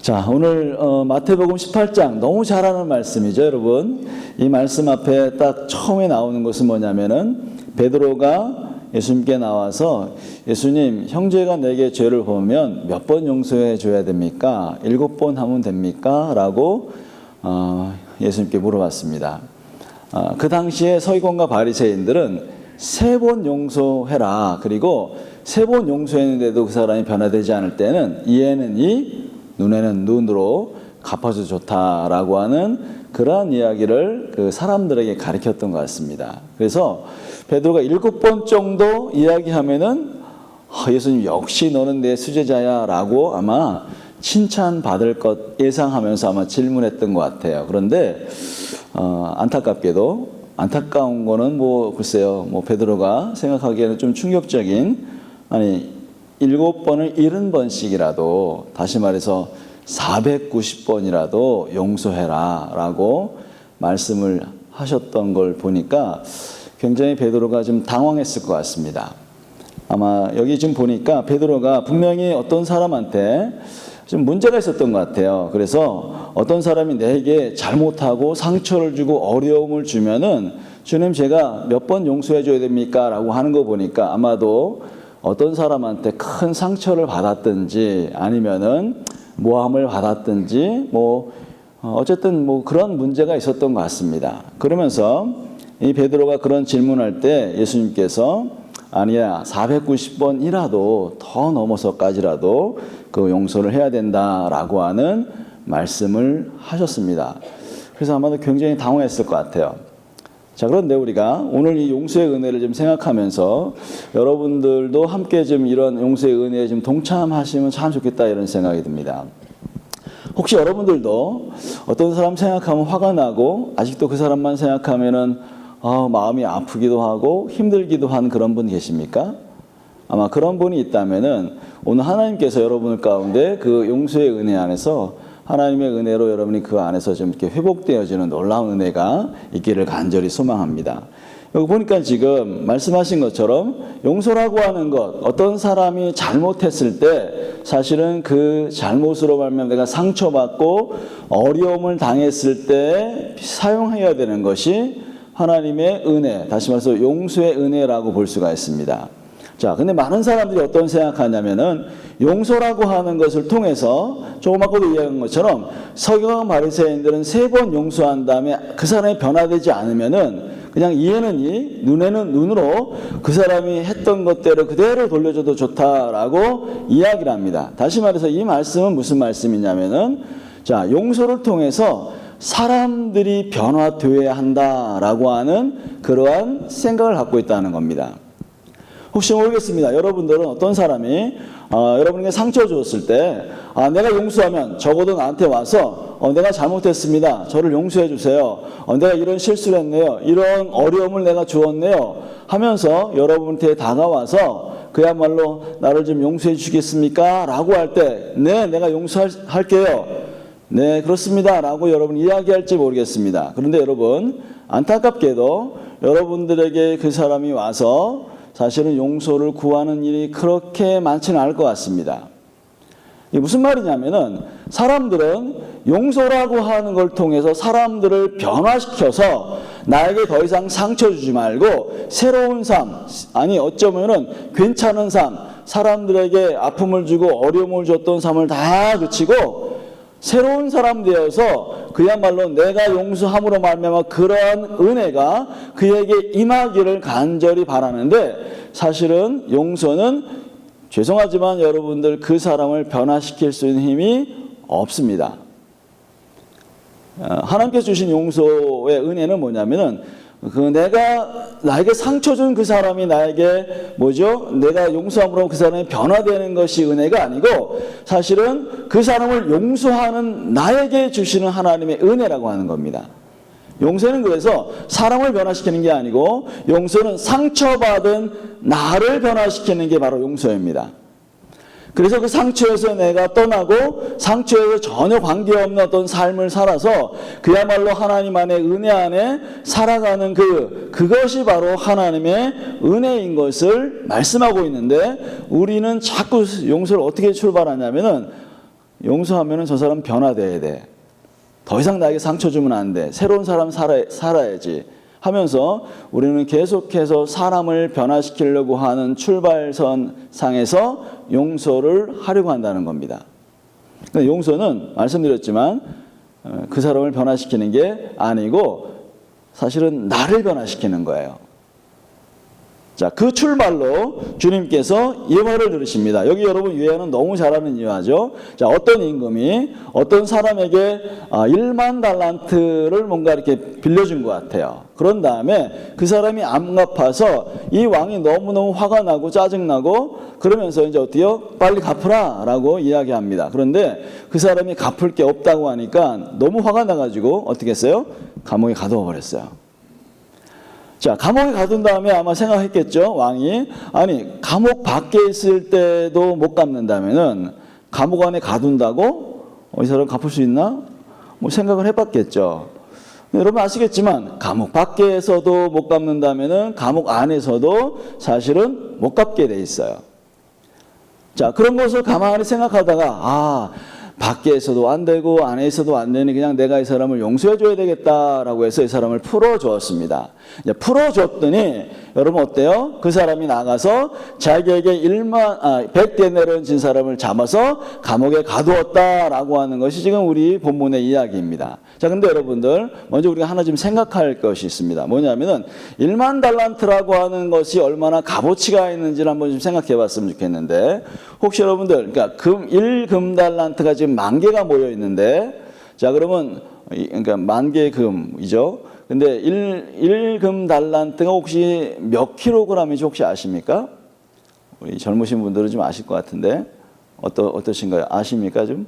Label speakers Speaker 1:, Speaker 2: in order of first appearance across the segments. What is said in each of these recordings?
Speaker 1: 자, 오늘 마태복음 18장 너무 잘 아는 말씀이죠, 여러분. 이 말씀 앞에 딱 처음에 나오는 것은 뭐냐면은 베드로가 예수님께 나와서 예수님, 형제가 내게 죄를 범하면 몇 번 용서해 줘야 됩니까? 7번 하면 됩니까? 라고 예수님께 물어봤습니다. 그 당시에 서기관과 바리새인들은 3번 용서해라. 그리고 3번 용서했는데도 그 사람이 변화되지 않을 때는 이에는 이, 눈에는 눈으로 갚아도 좋다라고 하는 그러한 이야기를 그 사람들에게 가르쳤던 것 같습니다. 그래서 베드로가 7번 정도 이야기하면은 예수님 역시 너는 내 수제자야 라고 아마 칭찬받을 것 예상하면서 아마 질문했던 것 같아요. 그런데 안타깝게도 안타까운 거는 글쎄요, 베드로가 생각하기에는 좀 충격적인, 7번을 70번씩이라도, 다시 말해서 490번이라도 용서해라 라고 말씀을 하셨던 걸 보니까 굉장히 베드로가 좀 당황했을 것 같습니다. 아마 여기 지금 보니까 베드로가 분명히 어떤 사람한테 좀 문제가 있었던 것 같아요. 그래서 어떤 사람이 내게 잘못하고 상처를 주고 어려움을 주면은 주님 제가 몇 번 용서해 줘야 됩니까? 라고 하는 거 보니까 아마도 어떤 사람한테 큰 상처를 받았든지 아니면은 모함을 받았든지 어쨌든 그런 문제가 있었던 것 같습니다. 그러면서 이 베드로가 그런 질문할 때 예수님께서 아니야, 490번이라도 더 넘어서까지라도 그 용서를 해야 된다라고 하는 말씀을 하셨습니다. 그래서 아마도 굉장히 당황했을 것 같아요. 자, 그런데 우리가 오늘 이 용서의 은혜를 좀 생각하면서 여러분들도 함께 좀 이런 용서의 은혜에 좀 동참하시면 참 좋겠다 이런 생각이 듭니다. 혹시 여러분들도 어떤 사람 생각하면 화가 나고 아직도 그 사람만 생각하면은 마음이 아프기도 하고 힘들기도 한 그런 분 계십니까? 아마 그런 분이 있다면은 오늘 하나님께서 여러분 가운데 그 용서의 은혜 안에서 하나님의 은혜로 여러분이 그 안에서 좀 이렇게 회복되어지는 놀라운 은혜가 있기를 간절히 소망합니다. 여기 보니까 지금 말씀하신 것처럼 용서라고 하는 것, 어떤 사람이 잘못했을 때 사실은 그 잘못으로 말미암아 내가 상처받고 어려움을 당했을 때 사용해야 되는 것이 하나님의 은혜, 다시 말해서 용서의 은혜라고 볼 수가 있습니다. 자, 근데 많은 사람들이 어떤 생각하냐면은 용서라고 하는 것을 통해서 조금 아까도 이야기한 것처럼 서기관 바리새인들은 3번 용서한 다음에 그 사람이 변화되지 않으면은 그냥 이에는 이, 눈에는 눈으로 그 사람이 했던 것대로 그대로 돌려줘도 좋다라고 이야기를 합니다. 다시 말해서 이 말씀은 무슨 말씀이냐면은 자, 용서를 통해서 사람들이 변화되어야 한다라고 하는 그러한 생각을 갖고 있다는 겁니다. 혹시 모르겠습니다. 여러분들은 어떤 사람이 여러분에게 상처 주었을 때 내가 용서하면 적어도 나한테 와서 내가 잘못했습니다. 저를 용서해 주세요. 내가 이런 실수를 했네요. 이런 어려움을 내가 주었네요. 하면서 여러분한테 다가와서 그야말로 나를 좀 용서해 주시겠습니까? 라고 할 때 네, 내가 용서할게요. 네, 그렇습니다. 라고 여러분 이야기할지 모르겠습니다. 그런데 여러분, 안타깝게도 여러분들에게 그 사람이 와서 사실은 용서를 구하는 일이 그렇게 많지는 않을 것 같습니다. 이게 무슨 말이냐면은 사람들은 용서라고 하는 걸 통해서 사람들을 변화시켜서 나에게 더 이상 상처 주지 말고 새로운 삶, 어쩌면은 괜찮은 삶, 사람들에게 아픔을 주고 어려움을 줬던 삶을 다 그치고 새로운 사람 되어서 그야말로 내가 용서함으로 말미암아 그러한 은혜가 그에게 임하기를 간절히 바라는데 사실은 용서는 죄송하지만 여러분들 그 사람을 변화시킬 수 있는 힘이 없습니다. 하나님께서 주신 용서의 은혜는 뭐냐면은 내가 나에게 상처 준 그 사람이 나에게 내가 용서함으로 그 사람이 변화되는 것이 은혜가 아니고 사실은 그 사람을 용서하는 나에게 주시는 하나님의 은혜라고 하는 겁니다. 용서는 그래서 사람을 변화시키는 게 아니고 용서는 상처받은 나를 변화시키는 게 바로 용서입니다. 그래서 그 상처에서 내가 떠나고 상처에서 전혀 관계없는 어떤 삶을 살아서 그야말로 하나님 안의 은혜 안에 살아가는 그것이 바로 하나님의 은혜인 것을 말씀하고 있는데 우리는 자꾸 용서를 어떻게 출발하냐면은 용서하면은 저 사람 변화돼야 돼. 더 이상 나에게 상처 주면 안 돼. 새로운 사람 살아야지 하면서 우리는 계속해서 사람을 변화시키려고 하는 출발선 상에서 용서를 하려고 한다는 겁니다. 용서는 말씀드렸지만 그 사람을 변화시키는 게 아니고 사실은 나를 변화시키는 거예요. 자, 그 출발로 주님께서 예화를 들으십니다. 여기 여러분 예화는 너무 잘하는 예화죠. 자, 어떤 임금이 어떤 사람에게 1만 달란트를 뭔가 이렇게 빌려준 것 같아요. 그런 다음에 그 사람이 안 갚아서 이 왕이 너무너무 화가 나고 짜증나고 그러면서 이제 어때요? 빨리 갚으라 라고 이야기합니다. 그런데 그 사람이 갚을 게 없다고 하니까 너무 화가 나가지고 어떻게 했어요? 감옥에 가두어 버렸어요. 자, 감옥에 가둔 다음에 아마 생각했겠죠. 왕이 아니 감옥 밖에 있을 때도 못 갚는다면은 감옥 안에 가둔다고 이 사람 갚을 수 있나? 뭐 생각을 해봤겠죠. 여러분 아시겠지만 감옥 밖에서도 못 갚는다면은 감옥 안에서도 사실은 못 갚게 돼 있어요. 자, 그런 것을 가만히 생각하다가 밖에서도 안 되고 안에서도 안 되니 그냥 내가 이 사람을 용서해 줘야 되겠다라고 해서 이 사람을 풀어줬습니다. 이제 풀어줬더니 여러분 어때요? 그 사람이 나가서 자기에게 100데나리온 진 사람을 잡아서 감옥에 가두었다라고 하는 것이 지금 우리 본문의 이야기입니다. 자, 근데 여러분들 먼저 우리가 하나 좀 생각할 것이 있습니다. 뭐냐면은 1만 달란트라고 하는 것이 얼마나 값어치가 있는지를 한번 좀 생각해 봤으면 좋겠는데 혹시 여러분들 그러니까 1금 달란트가 지금 10,000개가 모여 있는데 자, 그러면 그러니까 10,000개의 금이죠. 근데 1금 달란트가 혹시 몇 킬로그램인지 혹시 아십니까? 우리 젊으신 분들은 좀 아실 것 같은데 어떠신가요? 아십니까 좀?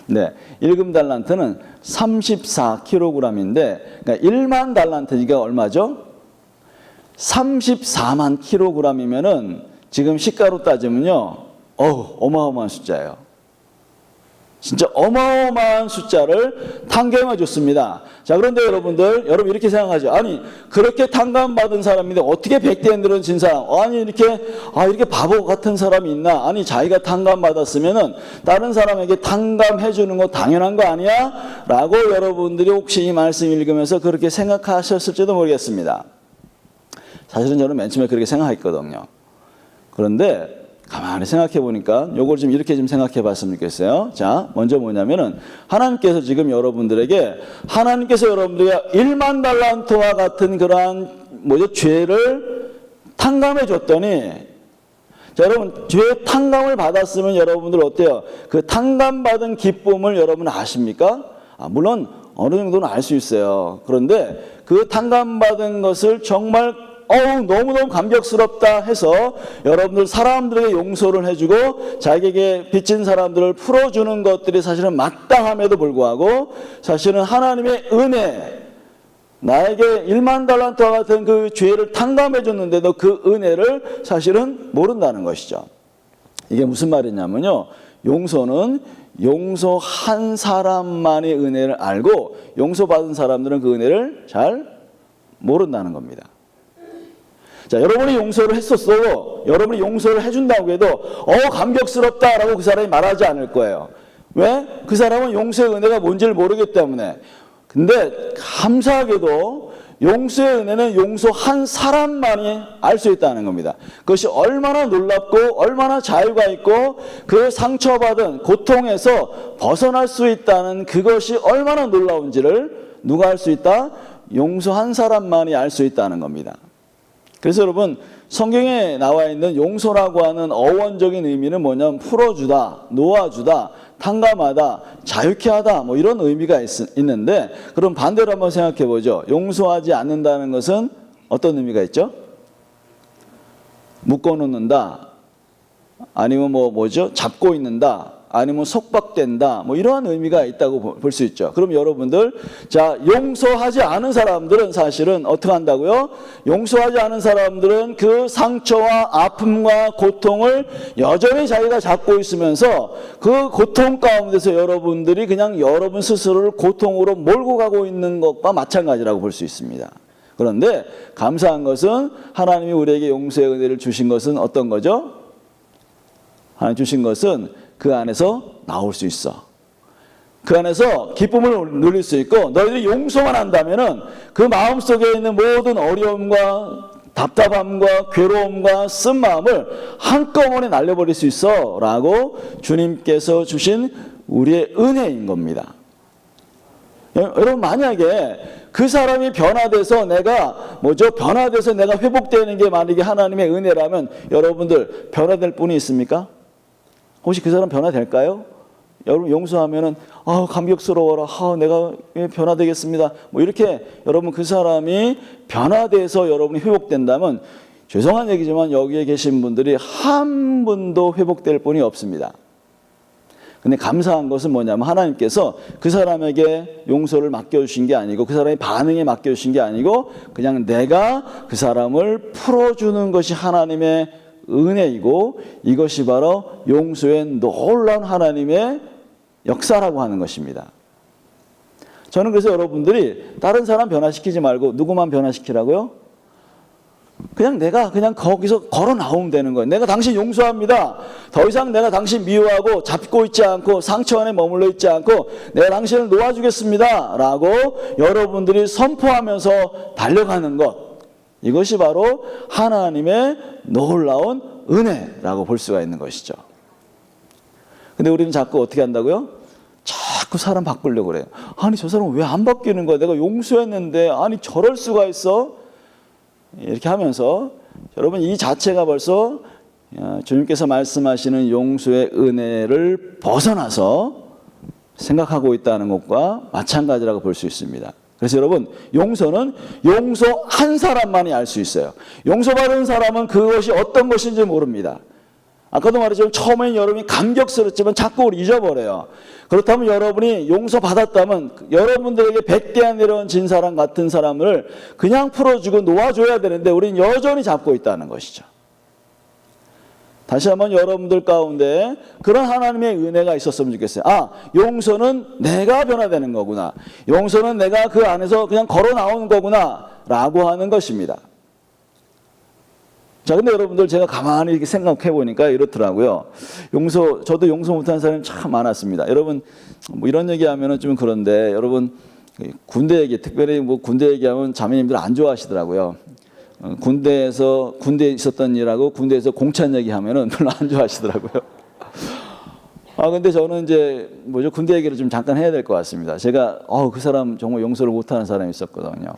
Speaker 1: 네, 1금 달란트는 34kg인데 그러니까 1만 달란트가 얼마죠? 34만 kg이면은 지금 시가로 따지면요, 어마어마한 숫자예요. 진짜 어마어마한 숫자를 탕감해 줬습니다. 자, 그런데 여러분 이렇게 생각하죠. 아니, 그렇게 탕감받은 사람인데 어떻게 100데나리온 진 사람, 아니, 이렇게 바보 같은 사람이 있나? 아니, 자기가 탕감받았으면은 다른 사람에게 탕감해 주는 거 당연한 거 아니야? 라고 여러분들이 혹시 이 말씀 읽으면서 그렇게 생각하셨을지도 모르겠습니다. 사실은 저는 맨 처음에 그렇게 생각했거든요. 그런데 가만히 생각해 보니까 요걸 좀 이렇게 좀 생각해 봤으면 좋겠어요. 자, 먼저 뭐냐면은 하나님께서 지금 여러분들에게 1만 달란트와 같은 그러한 죄를 탕감해 줬더니 자, 여러분 죄 탕감을 받았으면 여러분들 어때요? 그 탕감받은 기쁨을 여러분 아십니까? 물론 어느 정도는 알 수 있어요. 그런데 그 탕감받은 것을 정말 너무너무 감격스럽다 해서 여러분들 사람들에게 용서를 해주고 자기에게 빚진 사람들을 풀어주는 것들이 사실은 마땅함에도 불구하고 사실은 하나님의 은혜, 나에게 1만 달란트와 같은 그 죄를 탕감해 줬는데도 그 은혜를 사실은 모른다는 것이죠. 이게 무슨 말이냐면요, 용서는 용서한 사람만의 은혜를 알고 용서받은 사람들은 그 은혜를 잘 모른다는 겁니다. 자, 여러분이 용서를 했었어도 여러분이 용서를 해준다고 해도 감격스럽다라고 그 사람이 말하지 않을 거예요. 왜? 그 사람은 용서의 은혜가 뭔지를 모르기 때문에. 근데 감사하게도 용서의 은혜는 용서한 사람만이 알 수 있다는 겁니다. 그것이 얼마나 놀랍고 얼마나 자유가 있고 그 상처받은 고통에서 벗어날 수 있다는 그것이 얼마나 놀라운지를 누가 알 수 있다? 용서한 사람만이 알 수 있다는 겁니다. 그래서 여러분 성경에 나와 있는 용서라고 하는 어원적인 의미는 뭐냐면 풀어주다, 놓아주다, 탕감하다, 자유케 하다 이런 의미가 있는데 그럼 반대로 한번 생각해 보죠. 용서하지 않는다는 것은 어떤 의미가 있죠? 묶어놓는다, 아니면 잡고 있는다, 아니면 속박된다 이러한 의미가 있다고 볼 수 있죠. 그럼 여러분들 자, 용서하지 않은 사람들은 사실은 어떻게 한다고요? 용서하지 않은 사람들은 그 상처와 아픔과 고통을 여전히 자기가 잡고 있으면서 그 고통 가운데서 여러분들이 그냥 여러분 스스로를 고통으로 몰고 가고 있는 것과 마찬가지라고 볼 수 있습니다. 그런데 감사한 것은 하나님이 우리에게 용서의 은혜를 주신 것은 어떤 거죠? 하나님 주신 것은 그 안에서 나올 수 있어. 그 안에서 기쁨을 누릴 수 있고, 너희들이 용서만 한다면은 그 마음속에 있는 모든 어려움과 답답함과 괴로움과 쓴 마음을 한꺼번에 날려버릴 수 있어 라고 주님께서 주신 우리의 은혜인 겁니다. 여러분, 만약에 그 사람이 변화돼서 변화돼서 내가 회복되는 게 만약에 하나님의 은혜라면 여러분들 변화될 분이 있습니까? 혹시 그 사람 변화될까요? 여러분, 용서하면은 감격스러워라, 내가 변화되겠습니다, 이렇게 여러분 그 사람이 변화돼서 여러분이 회복된다면, 죄송한 얘기지만 여기에 계신 분들이 한 분도 회복될 분이 없습니다. 근데 감사한 것은 뭐냐면, 하나님께서 그 사람에게 용서를 맡겨주신 게 아니고, 그 사람의 반응에 맡겨주신 게 아니고, 그냥 내가 그 사람을 풀어주는 것이 하나님의 은혜이고, 이것이 바로 용서의 놀라운 하나님의 역사라고 하는 것입니다. 저는 그래서 여러분들이 다른 사람 변화시키지 말고 누구만 변화시키라고요? 내가 거기서 걸어 나오면 되는 거예요. 내가 당신 용서합니다. 더 이상 내가 당신 미워하고 잡고 있지 않고 상처 안에 머물러 있지 않고 내가 당신을 놓아주겠습니다 라고 여러분들이 선포하면서 달려가는 것, 이것이 바로 하나님의 놀라운 은혜라고 볼 수가 있는 것이죠. 근데 우리는 자꾸 어떻게 한다고요? 자꾸 사람 바꾸려고 그래요. 아니, 저 사람은 왜 안 바뀌는 거야? 내가 용서했는데, 아니 저럴 수가 있어? 이렇게 하면서 여러분, 이 자체가 벌써 주님께서 말씀하시는 용서의 은혜를 벗어나서 생각하고 있다는 것과 마찬가지라고 볼 수 있습니다. 그래서 여러분, 용서는 용서한 사람만이 알 수 있어요. 용서받은 사람은 그것이 어떤 것인지 모릅니다. 아까도 말했지만 처음엔 여러분이 감격스럽지만 자꾸 잊어버려요. 그렇다면 여러분이 용서받았다면 여러분들에게 백대야 내려진 사람 같은 사람을 그냥 풀어주고 놓아줘야 되는데, 우리는 여전히 잡고 있다는 것이죠. 다시 한번 여러분들 가운데 그런 하나님의 은혜가 있었으면 좋겠어요. 용서는 내가 변화되는 거구나, 용서는 내가 그 안에서 그냥 걸어 나오는 거구나 라고 하는 것입니다. 자, 근데 여러분들, 제가 가만히 이렇게 생각해 보니까 이렇더라고요. 저도 용서 못하는 사람이 참 많았습니다. 여러분, 이런 얘기 하면은 좀 그런데, 여러분, 군대 얘기, 특별히 군대 얘기하면 자매님들 안 좋아하시더라고요. 군대에 있었던 일하고 군대에서 공찬 얘기 하면은 별로 안 좋아하시더라고요. 근데 저는 이제 군대 얘기를 좀 잠깐 해야 될 것 같습니다. 제가, 그 사람 정말 용서를 못하는 사람이 있었거든요.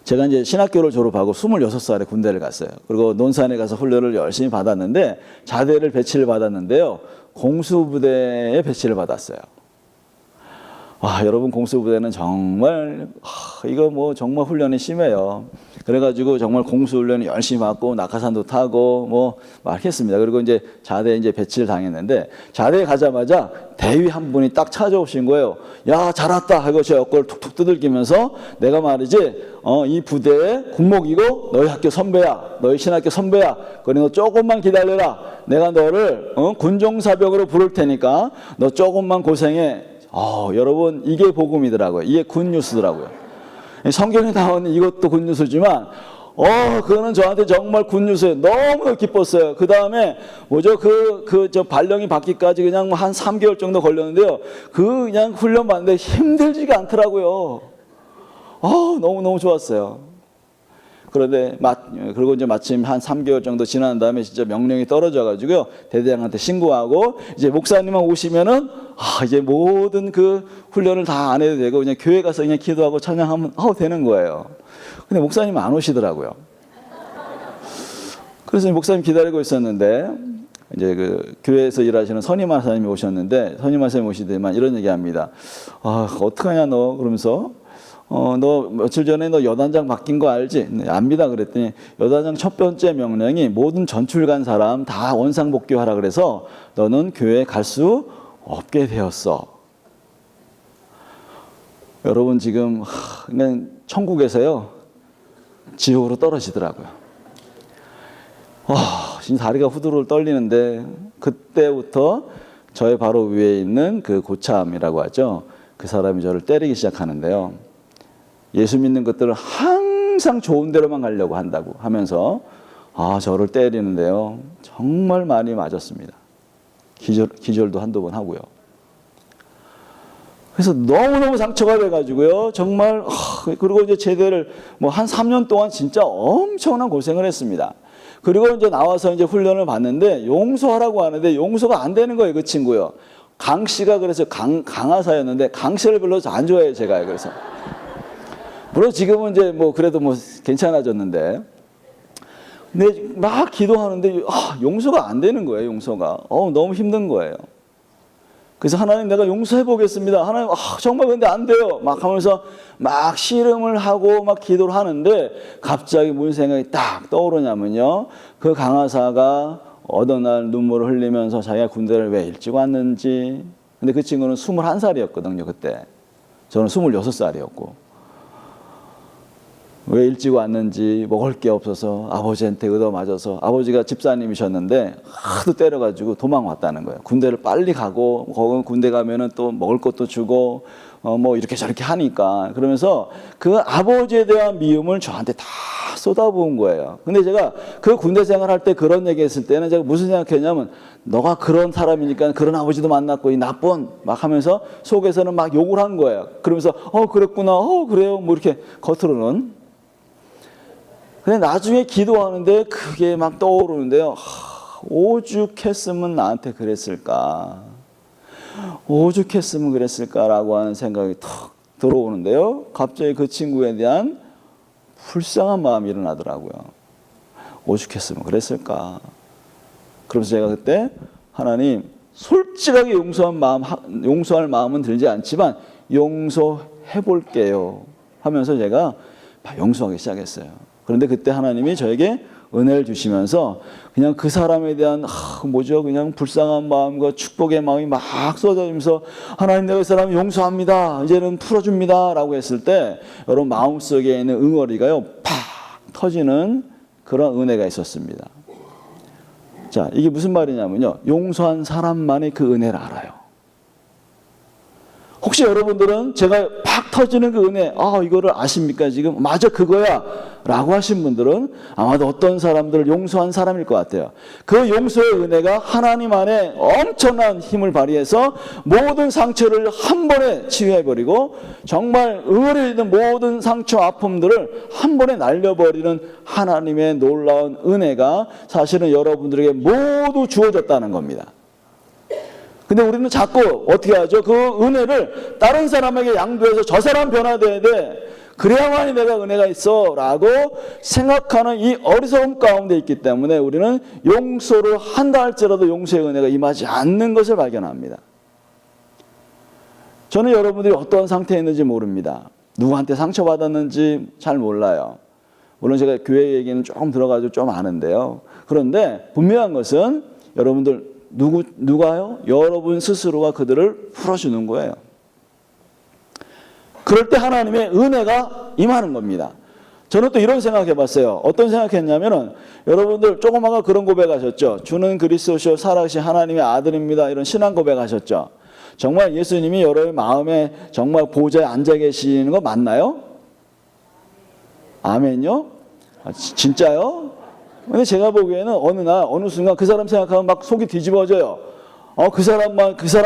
Speaker 1: 제가 이제 신학교를 졸업하고 26살에 군대를 갔어요. 그리고 논산에 가서 훈련을 열심히 받았는데, 자대를 배치를 받았는데요, 공수부대에 배치를 받았어요. 여러분, 공수부대는 정말 이거 정말 훈련이 심해요. 그래가지고 정말 공수훈련을 열심히 받고 낙하산도 타고 막 했습니다. 그리고 이제 자대에 배치를 당했는데, 자대에 가자마자 대위 한 분이 딱 찾아오신 거예요. 야, 잘 왔다 하고 제 어깨를 툭툭 두들기면서, 내가 말이지 이 부대의 군목이고 너희 학교 선배야, 너희 신학교 선배야. 그래, 너 조금만 기다려라. 내가 너를 군종사병으로 부를 테니까 너 조금만 고생해. 여러분, 이게 복음이더라고요. 이게 굿뉴스더라고요. 성경에 나오는 이것도 굿뉴스지만, 그거는 저한테 정말 굿뉴스예요. 너무 기뻤어요. 그 다음에 저 발령이 받기까지 그냥 한 3개월 정도 걸렸는데요, 그냥 훈련 받는데 힘들지가 않더라고요. 너무너무 좋았어요. 그런데 그리고 이제 마침 한 3개월 정도 지난 다음에 진짜 명령이 떨어져가지고요, 대대장한테 신고하고, 이제 목사님만 오시면은 이제 모든 그 훈련을 다 안 해도 되고 그냥 교회 가서 그냥 기도하고 찬양하면 되는 거예요. 근데 목사님은 안 오시더라고요. 그래서 목사님 기다리고 있었는데, 이제 그 교회에서 일하시는 선임하사님이 오셨는데, 선임하사님 오시더니만 이런 얘기합니다. 어떡하냐 너, 그러면서 너 며칠 전에 너 여단장 바뀐 거 알지? 네, 압니다. 그랬더니 여단장 첫 번째 명령이 모든 전출 간 사람 다 원상복귀하라 그래서 너는 교회에 갈 수 없게 되었어. 여러분, 지금 그냥 천국에서요 지옥으로 떨어지더라고요. 지금 다리가 후두룩 떨리는데, 그때부터 저의 바로 위에 있는 그 고참이라고 하죠, 그 사람이 저를 때리기 시작하는데요, 예수 믿는 것들을 항상 좋은 데로만 가려고 한다고 하면서 저를 때리는데요, 정말 많이 맞았습니다. 기절도 한두 번 하고요. 그래서 너무너무 상처가 돼가지고요. 정말, 그리고 이제 제대를 뭐 한 3년 동안 진짜 엄청난 고생을 했습니다. 그리고 이제 나와서 이제 훈련을 받는데 용서하라고 하는데 용서가 안 되는 거예요, 그 친구요. 강 씨가 그래서 강하사였는데 강 씨를 별로 안 좋아해요, 제가. 그래서. 물론 지금은 이제 뭐 그래도 뭐 괜찮아졌는데. 근데 막 기도하는데 용서가 안 되는 거예요, 용서가. 너무 힘든 거예요. 그래서 하나님 내가 용서해 보겠습니다. 하나님 정말 근데 안 돼요. 막 하면서 막 씨름을 하고 막 기도를 하는데 갑자기 무슨 생각이 딱 떠오르냐면요. 그 강하사가 어느 날 눈물을 흘리면서 자기가 군대를 왜 일찍 왔는지. 근데 그 친구는 21살이었거든요, 그때. 저는 26살이었고. 왜 일찍 왔는지 먹을 게 없어서 아버지한테 얻어맞아서 아버지가 집사님이셨는데 하도 때려가지고 도망왔다는 거예요. 군대를 빨리 가고 거기 군대 가면은 또 먹을 것도 주고 뭐 이렇게 저렇게 하니까 그러면서 그 아버지에 대한 미움을 저한테 다 쏟아부은 거예요. 근데 제가 그 군대 생활할 때 그런 얘기 했을 때는 제가 무슨 생각했냐면 너가 그런 사람이니까 그런 아버지도 만났고 이 나쁜 막 하면서 속에서는 막 욕을 한 거예요. 그러면서 그랬구나 그래요 뭐 이렇게 겉으로는. 근데 나중에 기도하는데 그게 막 떠오르는데요. 오죽했으면 나한테 그랬을까. 오죽했으면 그랬을까라고 하는 생각이 탁 들어오는데요. 갑자기 그 친구에 대한 불쌍한 마음이 일어나더라고요. 오죽했으면 그랬을까. 그래서 제가 그때 하나님 솔직하게 용서할 마음은 들지 않지만 용서해 볼게요 하면서 제가 용서하기 시작했어요. 그런데 그때 하나님이 저에게 은혜를 주시면서 그냥 그 사람에 대한 그냥 불쌍한 마음과 축복의 마음이 막 쏟아지면서 하나님 내가 이 사람 용서합니다. 이제는 풀어줍니다. 라고 했을 때 여러분 마음속에 있는 응어리가요 팍 터지는 그런 은혜가 있었습니다. 자, 이게 무슨 말이냐면요. 용서한 사람만이 그 은혜를 알아요. 혹시 여러분들은 제가 팍 터지는 그 은혜, 이거를 아십니까? 지금 맞아 그거야 라고 하신 분들은 아마도 어떤 사람들을 용서한 사람일 것 같아요. 그 용서의 은혜가 하나님 안에 엄청난 힘을 발휘해서 모든 상처를 한 번에 치유해버리고 정말 의뢰 있는 모든 상처 아픔들을 한 번에 날려버리는 하나님의 놀라운 은혜가 사실은 여러분들에게 모두 주어졌다는 겁니다. 근데 우리는 자꾸 어떻게 하죠? 그 은혜를 다른 사람에게 양도해서 저 사람 변화돼야 돼. 그래야만이 내가 은혜가 있어 라고 생각하는 이 어리석음 가운데 있기 때문에 우리는 용서를 한다 할지라도 용서의 은혜가 임하지 않는 것을 발견합니다. 저는 여러분들이 어떤 상태에 있는지 모릅니다. 누구한테 상처받았는지 잘 몰라요. 물론 제가 교회 얘기는 조금 들어가지고 좀 아는데요. 그런데 분명한 것은 여러분들 누가요? 여러분 스스로가 그들을 풀어주는 거예요. 그럴 때 하나님의 은혜가 임하는 겁니다. 저는 또 이런 생각 해봤어요. 어떤 생각했냐면은 여러분들 조금 아까 그런 고백하셨죠. 주는 그리스도시요 살아계신 하나님의 아들입니다. 이런 신앙 고백하셨죠. 정말 예수님이 여러분의 마음에 정말 보좌에 앉아 계시는 거 맞나요? 아멘요? 진짜요? 근데 제가 보기에는 어느 순간 그 사람 생각하면 막 속이 뒤집어져요. 그 사람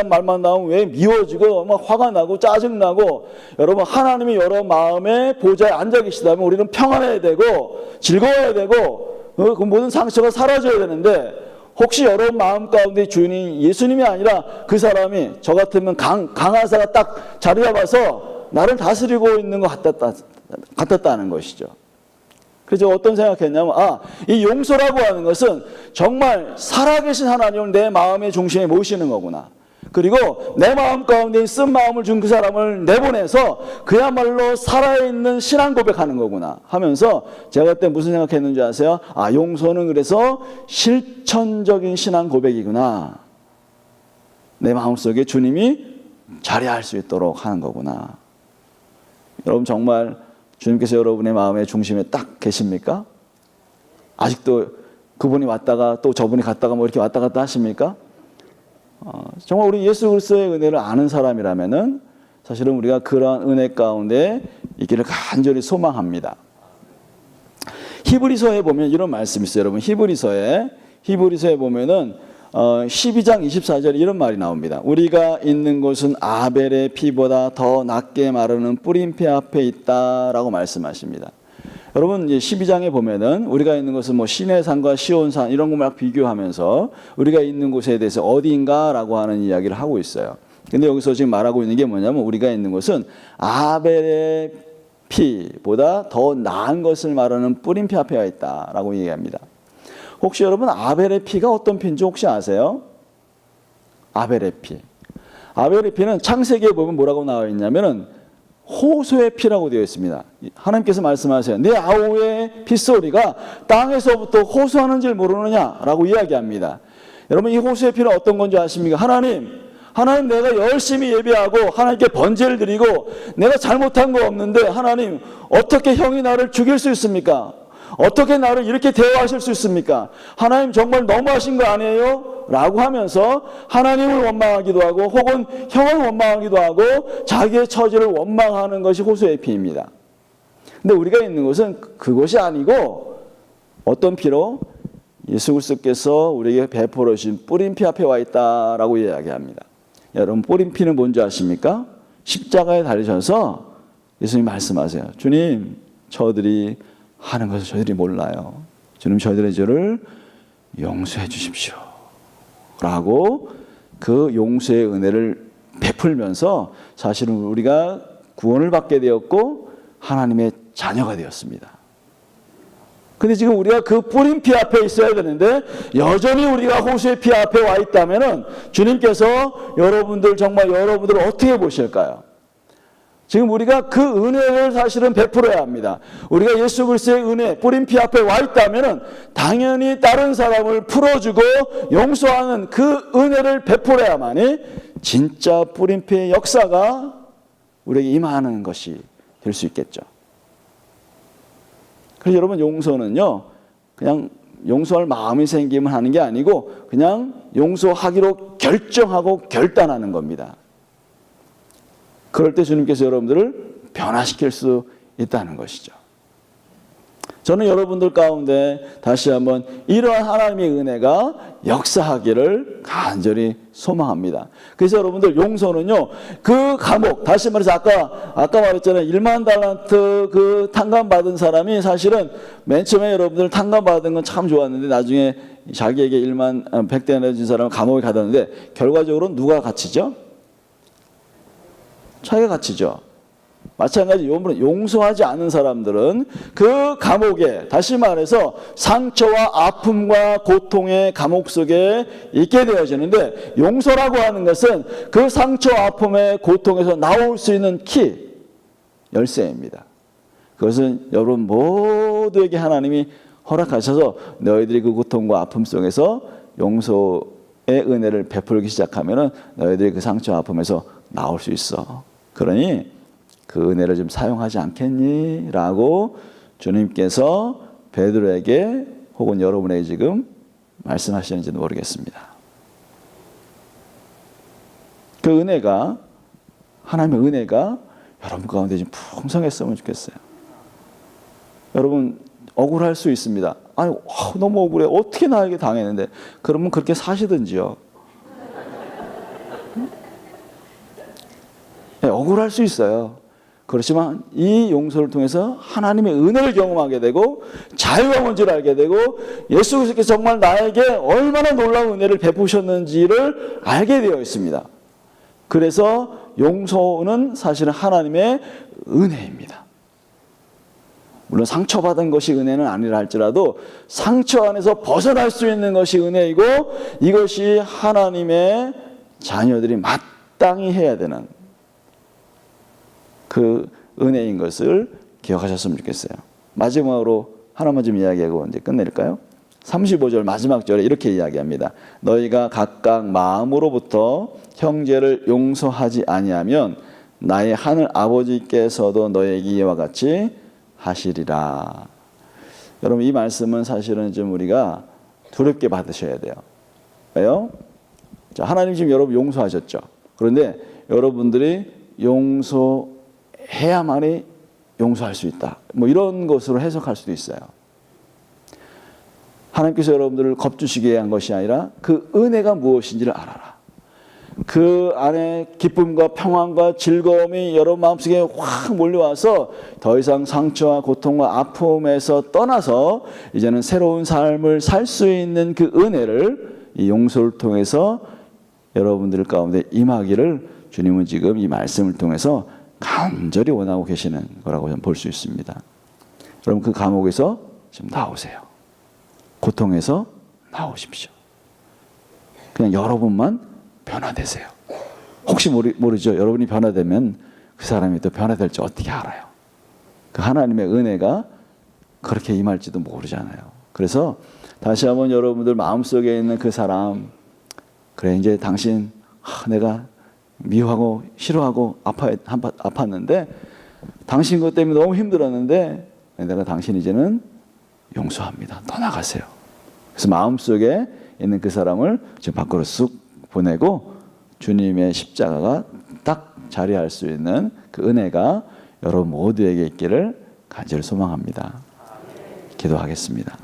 Speaker 1: 말만 나오면 왜 미워지고 막 화가 나고 짜증나고. 여러분 하나님이 여러분 마음에 보좌에 앉아 계시다면 우리는 평안해야 되고 즐거워야 되고 그 모든 상처가 사라져야 되는데 혹시 여러분 마음 가운데 주인이 예수님이 아니라 그 사람이 저 같으면 강하사가 딱 자리 잡아서 나를 다스리고 있는 것 같았다는 것이죠. 그래서 어떤 생각했냐면 이 용서라고 하는 것은 정말 살아계신 하나님을 내 마음의 중심에 모시는 거구나. 그리고 내 마음 가운데 쓴 마음을 준 그 사람을 내보내서 그야말로 살아있는 신앙 고백하는 거구나 하면서 제가 그때 무슨 생각했는지 아세요? 용서는 그래서 실천적인 신앙 고백이구나. 내 마음속에 주님이 자리할 수 있도록 하는 거구나. 여러분 정말 주님께서 여러분의 마음의 중심에 딱 계십니까? 아직도 그분이 왔다가 또 저분이 갔다가 뭐 이렇게 왔다 갔다 하십니까? 정말 우리 예수 그리스도의 은혜를 아는 사람이라면은 사실은 우리가 그러한 은혜 가운데 있기를 간절히 소망합니다. 히브리서에 보면 이런 말씀이 있어요. 여러분 히브리서에 보면은 12장 24절에 이런 말이 나옵니다. 우리가 있는 곳은 아벨의 피보다 더 낫게 마르는 뿌림피 앞에 있다라고 말씀하십니다. 여러분 12장에 보면은 우리가 있는 곳은 뭐 시내산과 시온산 이런 거 막 비교하면서 우리가 있는 곳에 대해서 어디인가라고 하는 이야기를 하고 있어요. 근데 여기서 지금 말하고 있는 게 뭐냐면 우리가 있는 곳은 아벨의 피보다 더 나은 것을 말하는 뿌림피 앞에 와 있다라고 얘기합니다. 혹시 여러분 아벨의 피가 어떤 피인지 혹시 아세요? 아벨의 피. 아벨의 피는 창세기에 보면 뭐라고 나와 있냐면은 호소의 피라고 되어 있습니다. 하나님께서 말씀하세요. 내 아우의 핏소리가 땅에서부터 호소하는 줄 모르느냐라고 이야기합니다. 여러분 이 호소의 피는 어떤 건지 아십니까? 하나님 내가 열심히 예배하고 하나님께 번제를 드리고 내가 잘못한 거 없는데 하나님 어떻게 형이 나를 죽일 수 있습니까? 어떻게 나를 이렇게 대화하실 수 있습니까? 하나님 정말 너무하신 거 아니에요? 라고 하면서 하나님을 원망하기도 하고 혹은 형을 원망하기도 하고 자기의 처지를 원망하는 것이 호소의 피입니다. 근데 우리가 있는 곳은 그것이 아니고 어떤 피로? 예수 그리스도께서 우리에게 베풀어 주신 뿌림피 앞에 와 있다라고 이야기합니다. 여러분 뿌림피는 뭔지 아십니까? 십자가에 달리셔서 예수님 말씀하세요. 주님 저들이 하는 것을 저희들이 몰라요. 주님 저희들의 죄를 용서해 주십시오. 라고 그 용서의 은혜를 베풀면서 사실은 우리가 구원을 받게 되었고 하나님의 자녀가 되었습니다. 근데 지금 우리가 그 뿌린 피 앞에 있어야 되는데 여전히 우리가 호수의 피 앞에 와 있다면은 주님께서 여러분들을 어떻게 보실까요? 지금 우리가 그 은혜를 사실은 베풀어야 합니다. 우리가 예수 그리스도의 은혜, 뿌린 피 앞에 와 있다면은 당연히 다른 사람을 풀어주고 용서하는 그 은혜를 베풀어야만이 진짜 뿌린 피의 역사가 우리에게 임하는 것이 될 수 있겠죠. 그래서 여러분 용서는요, 그냥 용서할 마음이 생기면 하는 게 아니고 그냥 용서하기로 결정하고 결단하는 겁니다. 그럴 때 주님께서 여러분들을 변화시킬 수 있다는 것이죠. 저는 여러분들 가운데 다시 한번 이러한 하나님의 은혜가 역사하기를 간절히 소망합니다. 그래서 여러분들 용서는요, 그 감옥, 다시 말해서 아까 말했잖아요. 1만 달란트 그 탕감 받은 사람이 사실은 맨 처음에 여러분들 탕감 받은 건 참 좋았는데 나중에 자기에게 100대나 준 사람은 감옥에 가뒀는데 결과적으로 누가 갇히죠? 자기가 갇히죠. 마찬가지 용서하지 않은 사람들은 그 감옥에 다시 말해서 상처와 아픔과 고통의 감옥 속에 있게 되어지는데 용서라고 하는 것은 그 상처 아픔의 고통에서 나올 수 있는 키, 열쇠입니다. 그것은 여러분 모두에게 하나님이 허락하셔서 너희들이 그 고통과 아픔 속에서 용서의 은혜를 베풀기 시작하면은 너희들이 그 상처 아픔에서 나올 수 있어. 그러니 그 은혜를 좀 사용하지 않겠니? 라고 주님께서 베드로에게 혹은 여러분에게 지금 말씀하시는지는 모르겠습니다. 그 은혜가, 하나님의 은혜가 여러분 가운데 좀 풍성했으면 좋겠어요. 여러분 억울할 수 있습니다. 아니 너무 억울해. 어떻게 나에게 당했는데. 그러면 그렇게 사시든지요. 네, 억울할 수 있어요. 그렇지만 이 용서를 통해서 하나님의 은혜를 경험하게 되고 자유가 뭔지를 알게 되고 예수 그리스도께서 정말 나에게 얼마나 놀라운 은혜를 베푸셨는지를 알게 되어 있습니다. 그래서 용서는 사실은 하나님의 은혜입니다. 물론 상처받은 것이 은혜는 아니라 할지라도 상처 안에서 벗어날 수 있는 것이 은혜이고 이것이 하나님의 자녀들이 마땅히 해야 되는 그 은혜인 것을 기억하셨으면 좋겠어요. 마지막으로 하나만 좀 이야기하고 이제 끝낼까요? 35절 마지막 절에 이렇게 이야기합니다. 너희가 각각 마음으로부터 형제를 용서하지 아니하면 나의 하늘 아버지께서도 너희에게 이와 같이 하시리라. 여러분 이 말씀은 사실은 좀 우리가 두렵게 받으셔야 돼요. 왜요? 자, 하나님 지금 여러분 용서하셨죠. 그런데 여러분들이 용서해야만이 용서할 수 있다. 뭐 이런 것으로 해석할 수도 있어요. 하나님께서 여러분들을 겁주시게 한 것이 아니라 그 은혜가 무엇인지를 알아라. 그 안에 기쁨과 평안과 즐거움이 여러분 마음속에 확 몰려와서 더 이상 상처와 고통과 아픔에서 떠나서 이제는 새로운 삶을 살 수 있는 그 은혜를 이 용서를 통해서 여러분들 가운데 임하기를 주님은 지금 이 말씀을 통해서 간절히 원하고 계시는 거라고 저는 볼 수 있습니다. 여러분 그 감옥에서 지금 나오세요. 고통에서 나오십시오. 그냥 여러분만 변화되세요. 혹시 모르죠. 여러분이 변화되면 그 사람이 또 변화될지 어떻게 알아요? 그 하나님의 은혜가 그렇게 임할지도 모르잖아요. 그래서 다시 한번 여러분들 마음속에 있는 그 사람, 그래 이제 당신 내가 미워하고 싫어하고 아팠는데 당신 것 때문에 너무 힘들었는데 내가 당신 이제는 용서합니다. 떠나가세요. 그래서 마음속에 있는 그 사람을 지금 밖으로 쑥 보내고 주님의 십자가가 딱 자리할 수 있는 그 은혜가 여러분 모두에게 있기를 간절히 소망합니다. 기도하겠습니다.